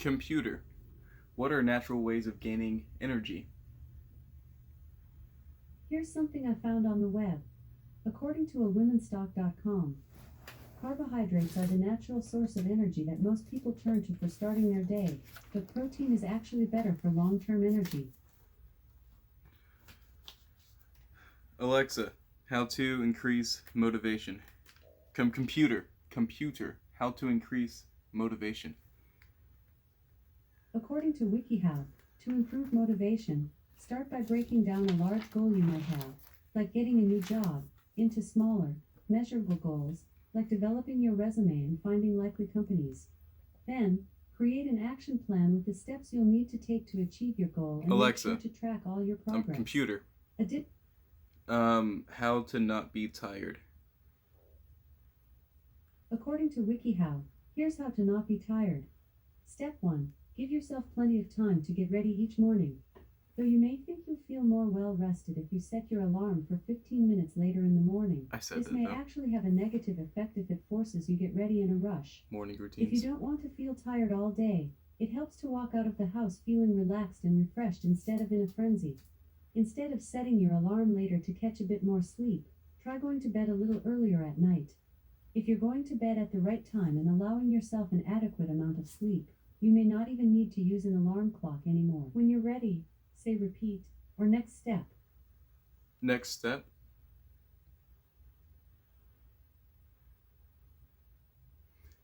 Computer. What are natural ways of gaining energy? Here's something I found on the web. According to a womenstock.com, carbohydrates are the natural source of energy that most people turn to for starting their day, but protein is actually better for long-term energy. Alexa, how to increase motivation? Computer, how to increase motivation? According to WikiHow, to improve motivation, start by breaking down a large goal you might have, like getting a new job, into smaller, measurable goals, like developing your resume and finding likely companies. Then, create an action plan with the steps you'll need to take to achieve your goal and Alexa, make sure to track all your progress. Computer, how to not be tired? According to WikiHow, here's how to not be tired. Step 1. Give yourself plenty of time to get ready each morning. Though you may think you'll feel more well-rested if you set your alarm for 15 minutes later in the morning. This may actually have a negative effect if it forces you get ready in a rush. Morning routines. If you don't want to feel tired all day, it helps to walk out of the house feeling relaxed and refreshed instead of in a frenzy. Instead of setting your alarm later to catch a bit more sleep, try going to bed a little earlier at night. If you're going to bed at the right time and allowing yourself an adequate amount of sleep, you may not even need to use an alarm clock anymore. When you're ready, say repeat, or next step. Next step?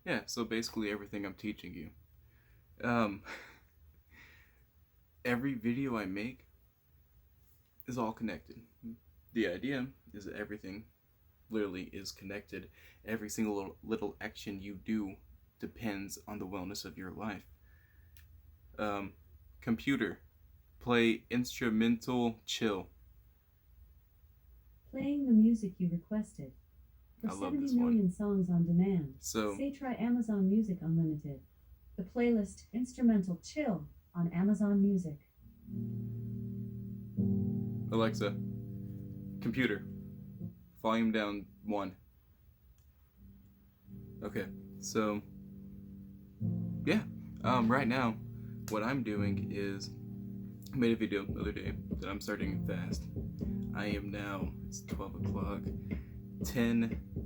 Yeah, so basically everything I'm teaching you. Every video I make is all connected. The idea is that everything literally is connected. Every single little action you do depends on the wellness of your life. Computer, play instrumental chill. Playing the music you requested. For 70 million songs on demand, say try Amazon Music Unlimited. The playlist Instrumental Chill on Amazon Music. Alexa, computer, volume down 1. Okay, so yeah, right now what I'm doing is I made a video the other day that I'm starting fast. I am now, it's 12 o'clock,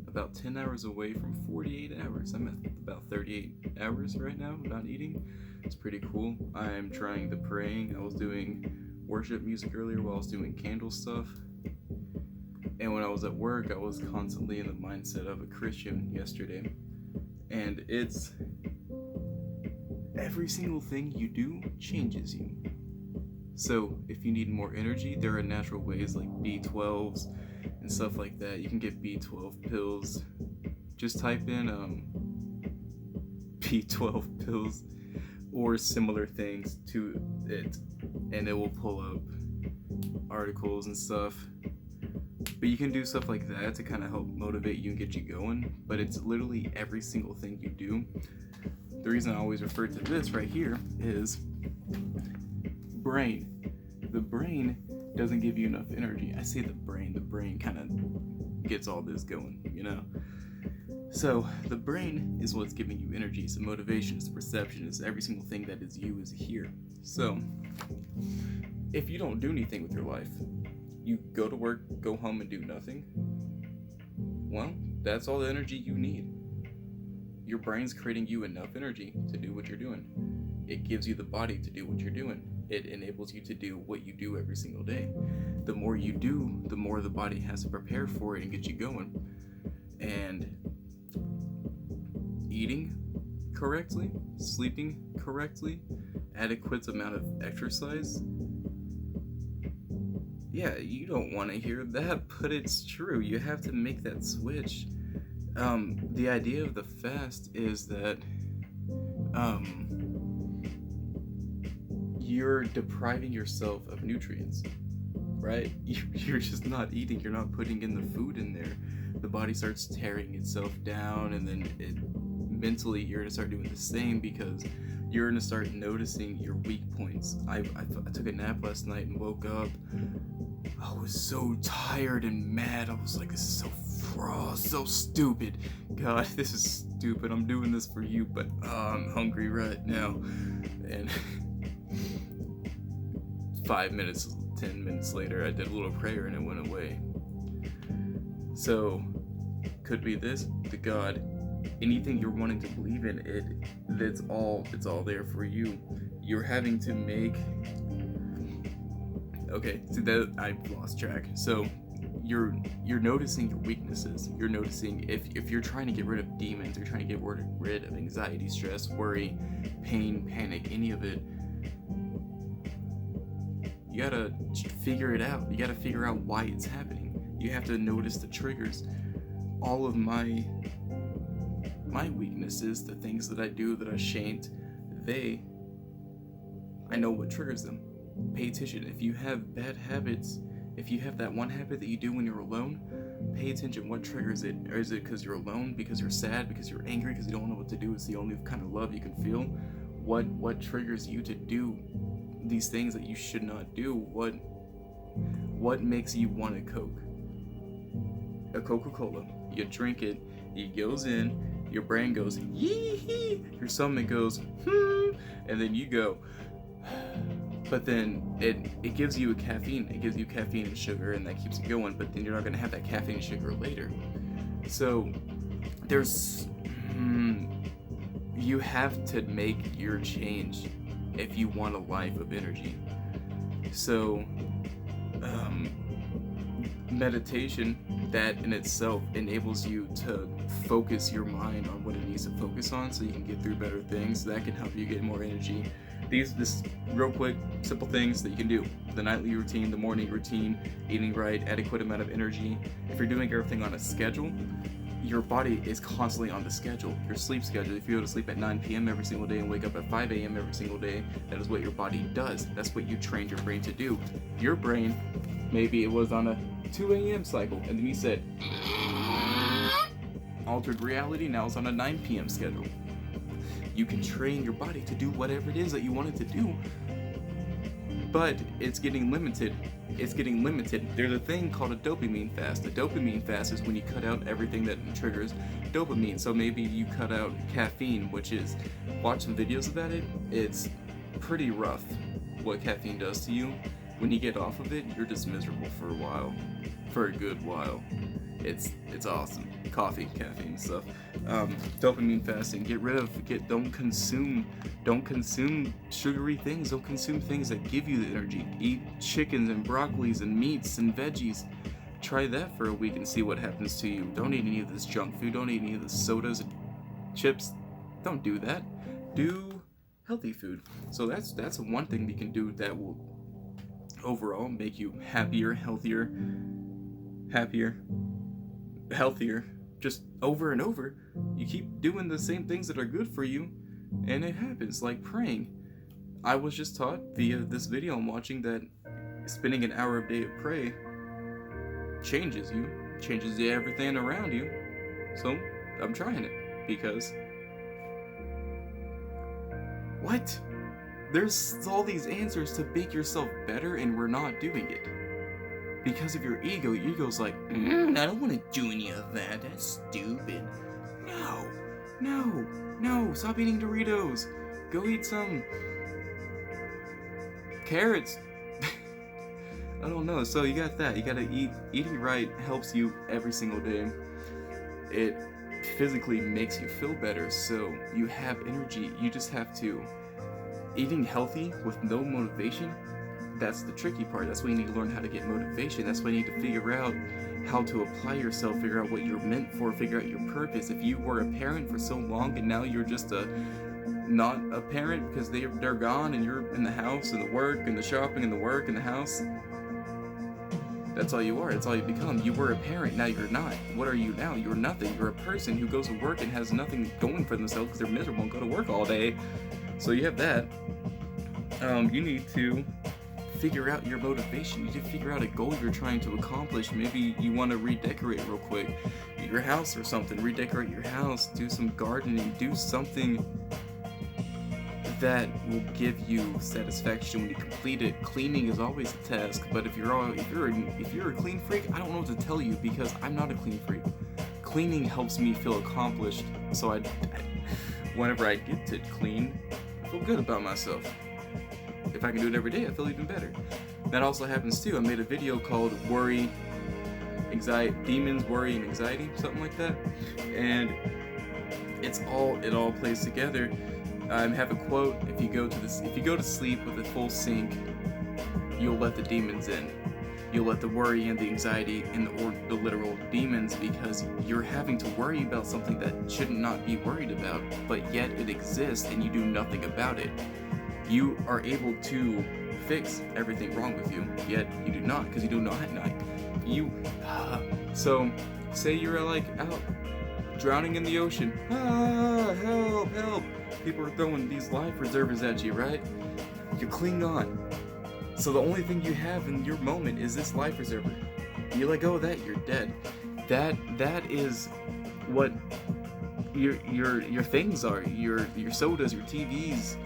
about 10 hours away from 48 hours. I'm at about 38 hours right now, not eating. It's pretty cool. I'm trying the praying. I was doing worship music earlier while I was doing candle stuff. And when I was at work, I was constantly in the mindset of a Christian yesterday. And it's every single thing you do changes you. So if you need more energy, there are natural ways like B12s and stuff like that. You can get B12 pills. Just type in B12 pills or similar things to it, and it will pull up articles and stuff. But you can do stuff like that to kind of help motivate you and get you going. But it's literally every single thing you do. The reason I always refer to this right here is brain. The brain doesn't give you enough energy. I say the brain kind of gets all this going, you know? So the brain is what's giving you energy. It's the motivation, it's the perception, it's every single thing that is you is here. So if you don't do anything with your life, you go to work, go home and do nothing, well, that's all the energy you need. Your brain's creating you enough energy to do what you're doing. It gives you the body to do what you're doing. It enables you to do what you do every single day. The more you do, the more the body has to prepare for it and get you going. And eating correctly, sleeping correctly, adequate amount of exercise. Yeah, you don't want to hear that, but it's true. You have to make that switch. The idea of the fast is that you're depriving yourself of nutrients, right? You're just not eating, you're not putting in the food in there. The body starts tearing itself down, and then mentally you're gonna start doing the same because you're gonna start noticing your weak points. I took a nap last night and woke up. I was so tired and mad. I was like, this is so so stupid. God, this is stupid. I'm doing this for you, but I'm hungry right now. And 5 minutes, 10 minutes later, I did a little prayer and it went away. So, could be this, the God, anything you're wanting to believe in, it's all there for you. You're having to make, okay, so that I've lost track. So you're noticing your weaknesses. You're noticing if you're trying to get rid of demons, you're trying to get rid of anxiety, stress, worry, pain, panic, any of it. You gotta figure it out. You gotta figure out why it's happening. You have to notice the triggers. All of my weaknesses, the things that I do that I shan't, I know what triggers them. Pay attention. If you have bad habits, if you have that one habit that you do when you're alone, pay attention. What triggers it? Or is it because you're alone, because you're sad, because you're angry, because you don't know what to do? It's the only kind of love you can feel. What triggers you to do these things that you should not do? What makes you want a Coke? A Coca-Cola. You drink it, it goes in, your brain goes yee, your stomach goes and then you go. But then it gives you caffeine. It gives you caffeine and sugar, and that keeps you going. But then you're not going to have that caffeine and sugar later. So there's you have to make your change if you want a life of energy. So meditation, that in itself enables you to focus your mind on what it needs to focus on, so you can get through better things. That can help you get more energy. This real quick, simple things that you can do: the nightly routine, the morning routine, eating right, adequate amount of energy. If you're doing everything on a schedule, your body is constantly on the schedule. Your sleep schedule, if you go to sleep at 9 p.m. every single day and wake up at 5 a.m. every single day, that is what your body does. That's what you trained your brain to do. Your brain, maybe it was on a 2 a.m. cycle, and then you said, altered reality, now it's on a 9 p.m. schedule. You can train your body to do whatever it is that you want it to do, but it's getting limited. There's a thing called a dopamine fast. A dopamine fast is when you cut out everything that triggers dopamine. So maybe you cut out caffeine, which is, watch some videos about it. It's pretty rough what caffeine does to you. When you get off of it, you're just miserable for a while, for a good while. It's awesome. Coffee, caffeine stuff. Dopamine fasting. Don't consume sugary things. Don't consume things that give you the energy. Eat chickens and broccolis and meats and veggies. Try that for a week and see what happens to you. Don't eat any of this junk food. Don't eat any of the sodas and chips. Don't do that. Do healthy food. So that's one thing you can do that will overall make you happier, healthier, just over and over. You keep doing the same things that are good for you, and it happens, like praying. I was just taught via this video I'm watching that spending an hour a day of pray changes everything around you. So I'm trying it, because what? There's all these answers to make yourself better, and we're not doing it. Because of your ego. Your ego's like, I don't want to do any of that. That's stupid. No. Stop eating Doritos. Go eat some carrots. I don't know. So you got that. You gotta eat. Eating right helps you every single day. It physically makes you feel better, so you have energy. You just have to. Eating healthy with no motivation, that's the tricky part. That's why you need to learn how to get motivation. That's why you need to figure out how to apply yourself, figure out what you're meant for, figure out your purpose. If you were a parent for so long and now you're just not a parent because they're gone and you're in the house and the work and the shopping and the work and the house, that's all you are. That's all you become. You were a parent, now you're not. What are you now? You're nothing. You're a person who goes to work and has nothing going for themselves because they're miserable and go to work all day. So you have that. You need to figure out your motivation. You need to figure out a goal you're trying to accomplish. Maybe you want to redecorate real quick your house or something. Redecorate your house, do some gardening, do something that will give you satisfaction when you complete it. Cleaning is always a task, but if you're a clean freak, I don't know what to tell you because I'm not a clean freak. Cleaning helps me feel accomplished, so whenever I get to clean, I feel good about myself. If I can do it every day, I feel even better. That also happens too. I made a video called Worry, Anxiety, Demons, Worry, and Anxiety, something like that, and it all plays together. I have a quote: if you go to sleep with a full sink, you'll let the demons in. You'll let the worry and the anxiety and the literal demons, because you're having to worry about something that should not be worried about, but yet it exists and you do nothing about it. You are able to fix everything wrong with you, yet you do not, because you do not at night. So say you're like out drowning in the ocean. Help. People are throwing these life preservers at you, right? You cling on. So the only thing you have in your moment is this life preserver. You let go of that, you're dead. That is what your things are. Your sodas, your TVs,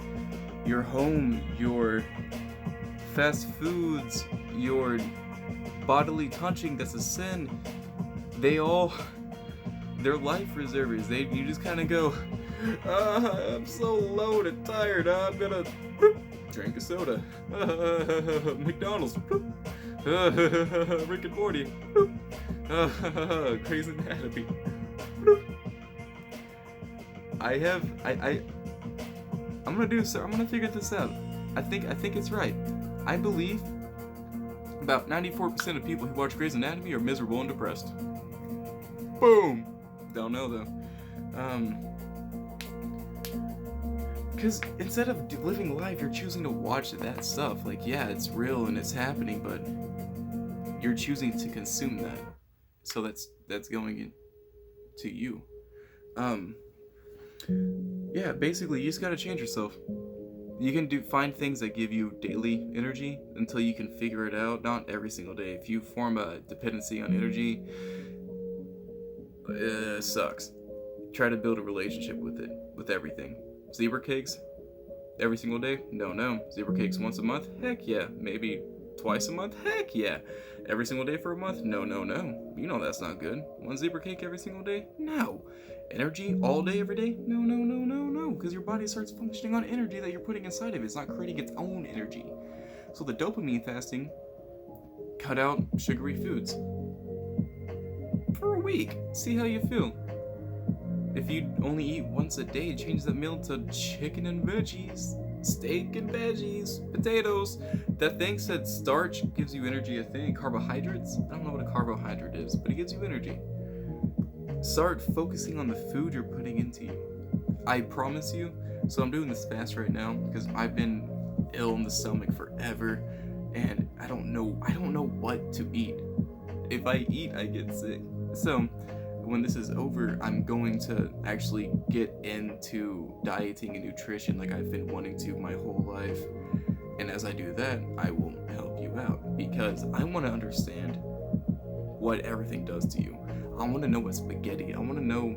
your home, your fast foods, your bodily touching that's a sin. They're life preservers. You just kind of go, I'm so low and tired. I'm gonna drink a soda. McDonald's. Rick and Morty. Grey's Anatomy. I'm gonna figure this out. I think it's right. I believe about 94% of people who watch Grey's Anatomy are miserable and depressed. Boom. Don't know though. Because instead of living life, you're choosing to watch that stuff. Like, yeah, it's real and it's happening, but you're choosing to consume that. So that's going into you. Yeah, basically, you just gotta change yourself. You can find things that give you daily energy until you can figure it out. Not every single day. If you form a dependency on energy, it sucks. Try to build a relationship with it, with everything. Zebra cakes every single day? No. Zebra cakes once a month? Heck yeah. Maybe twice a month? Heck yeah. Every single day for a month? No. You know that's not good. One zebra cake every single day? No. Energy all day, every day? No. Because your body starts functioning on energy that you're putting inside of it. It's not creating its own energy. So the dopamine fasting, cut out sugary foods for a week. See how you feel. If you only eat once a day, change that meal to chicken and veggies, steak and veggies, potatoes. That thing said starch gives you energy, I think. Carbohydrates? I don't know what a carbohydrate is, but it gives you energy. Start focusing on the food you're putting into you. I promise you. So I'm doing this fast right now because I've been ill in the stomach forever, and I don't know what to eat. If I eat, I get sick. So when this is over, I'm going to actually get into dieting and nutrition like I've been wanting to my whole life. And as I do that, I will help you out because I want to understand what everything does to you. I want to know what spaghetti. I want to know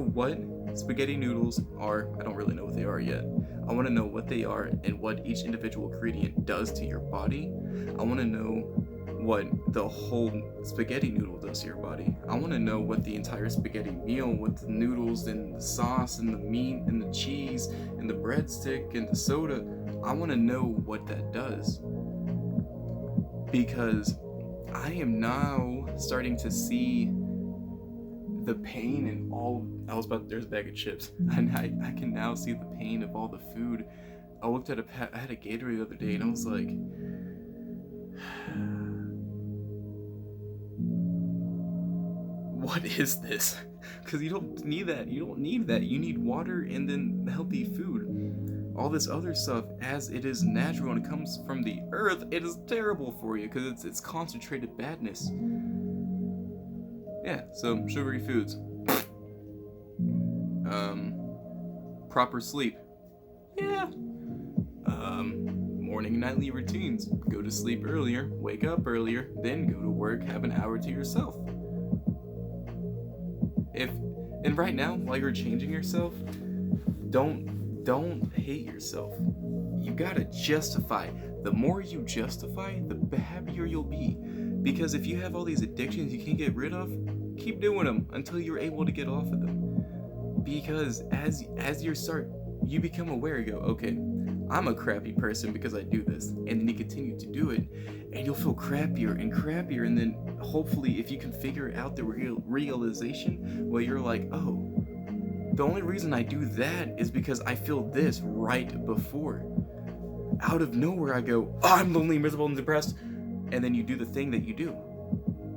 what spaghetti noodles are. I don't really know what they are yet. I want to know what they are and what each individual ingredient does to your body. I want to know what the whole spaghetti noodle does to your body. I want to know what the entire spaghetti meal with the noodles and the sauce and the meat and the cheese and the breadstick and the soda, I want to know what that does. Because I am now starting to see the pain in all. There's a bag of chips. And I can now see the pain of all the food. I looked at I had a Gatorade the other day and I was like, what is this? Because you don't need that. You need water and then healthy food. All this other stuff, as it is natural and it comes from the earth, it is terrible for you because it's concentrated badness. Yeah, so sugary foods. Proper sleep. Yeah. Morning and nightly routines. Go to sleep earlier, wake up earlier, then go to work, have an hour to yourself. And right now, while you're changing yourself, don't don't hate yourself. You gotta justify. The more you justify, the happier you'll be. Because if you have all these addictions you can't get rid of, keep doing them until you're able to get off of them. Because as you become aware, you go, okay, I'm a crappy person because I do this. And then you continue to do it, and you'll feel crappier and crappier. And then hopefully, if you can figure out the realization, well, you're like, oh, the only reason I do that is because I feel this right before. Out of nowhere, I go, oh, I'm lonely, miserable, and depressed. And then you do the thing that you do.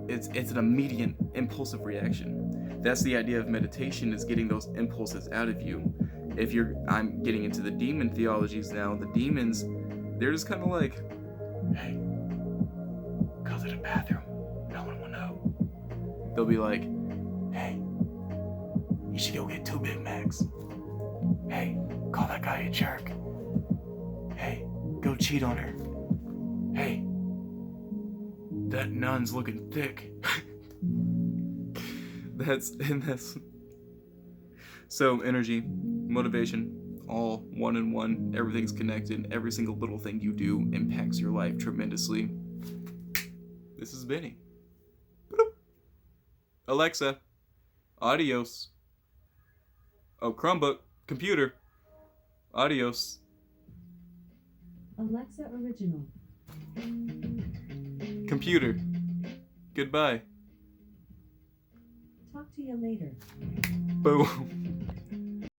It's an immediate impulsive reaction. That's the idea of meditation, is getting those impulses out of you. I'm getting into the demon theologies now. The demons, they're just kind of like, hey, go to the bathroom. No one will know. They'll be like, hey, you should go get 2 Big Macs. Hey, call that guy a jerk. Hey, go cheat on her. Hey, that nun's looking thick. that's so energy, motivation, all one in one. Everything's connected. Every single little thing you do impacts your life tremendously. This is Benny. Alexa, adios. Oh, Chromebook, computer, adios. Alexa Original. Computer, goodbye. Talk to you later. Boom.